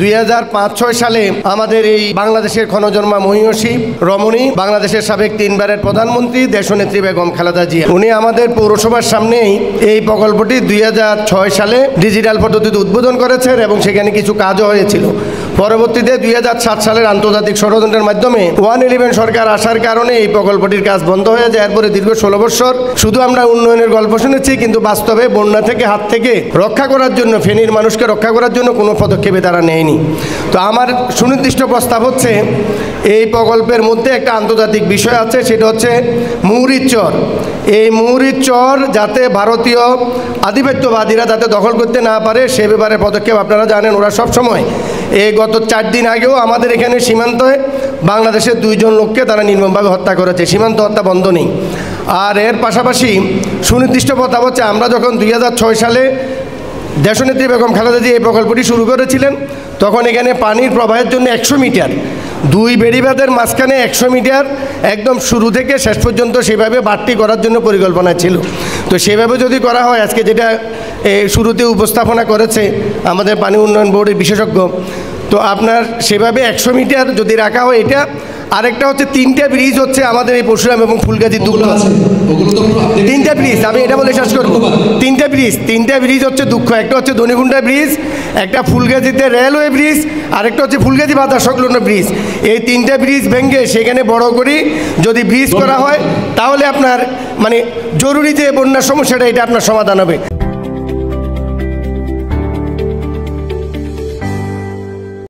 2005-06 সালে আমাদের এই বাংলাদেশের ক্ষণজন্মা মহিষী রমণী, বাংলাদেশের সাবেক 3 বারের প্রধানমন্ত্রী দেশনেত্রী বেগম খালেদা জিয়া, উনি আমাদের পৌরসভার সামনেই এই প্রকল্পটি 2006 সালে ডিজিটাল পদ্ধতিতে উদ্বোধন করেছেন এবং সেখানে কিছু কাজও হয়েছিল। পরবর্তীতে 2007 সালের আন্তর্জাতিক ষড়যন্ত্রের মাধ্যমে 111 সরকার আসার কারণে এই প্রকল্পটির কাজ বন্ধ হয়ে যায়। এরপরে দীর্ঘ 16 বছর শুধু আমরা উন্নয়নের গল্প শুনেছি, কিন্তু বাস্তবে বন্যা থেকে হাত থেকে রক্ষা করার জন্য, ফেনীর মানুষকে রক্ষা করার জন্য কোনো পদক্ষেপে তারা নেয়নি। তো আমার সুনির্দিষ্ট প্রস্তাব হচ্ছে, এই প্রকল্পের মধ্যে একটা আন্তর্জাতিক বিষয় আছে, সেটা হচ্ছে মুহুরীর চর। এই মুহুরীর চর যাতে ভারতীয় আধিপত্যবাদীরা যাতে দখল করতে না পারে সে ব্যাপারে পদক্ষেপ আপনারা জানেন। ওরা সবসময় এই গত 4 দিন আগেও আমাদের এখানে সীমান্তে বাংলাদেশের 2 জন লোককে তারা নির্মমভাবে হত্যা করেছে। সীমান্ত হত্যা বন্ধ নেই। আর এর পাশাপাশি সুনির্দিষ্ট কথা হচ্ছে, আমরা যখন 2006 সালে দেশনেত্রী বেগম খালেদা জিয়া এই প্রকল্পটি শুরু করেছিলেন, তখন এখানে পানির প্রবাহের জন্য 100 মিটার, 2 বেড়িবাঁধের মাঝখানে 100 মিটার একদম শুরু থেকে শেষ পর্যন্ত সেভাবে বাড়তি করার জন্য পরিকল্পনা ছিল। তো সেভাবে যদি করা হয়, আজকে যেটা শুরুতে উপস্থাপনা করেছে আমাদের পানি উন্নয়ন বোর্ডের বিশেষজ্ঞ, তো আপনার সেভাবে 100 মিটার যদি রাখা হয় এটা। আরেকটা হচ্ছে 3টে ব্রিজ হচ্ছে আমাদের এই পরশুরাম এবং ফুলগাজী দুঃখ, 3টে ব্রিজ, আমি এটা বলে শেষ করব। 3টে ব্রিজ হচ্ছে দুঃখ, একটা হচ্ছে ধনিগুন্ডা ব্রিজ, একটা ফুলগাজীতে রেলওয়ে ব্রিজ, আরেকটা হচ্ছে ফুলগাজী বাজার সংলগ্ন ব্রিজ। এই 3টে ব্রিজ ভেঙে সেখানে বড় করি যদি ব্রিজ করা হয়, তাহলে আপনার মানে জরুরি যে বন্যার সমস্যাটা এটা আপনার সমাধান হবে।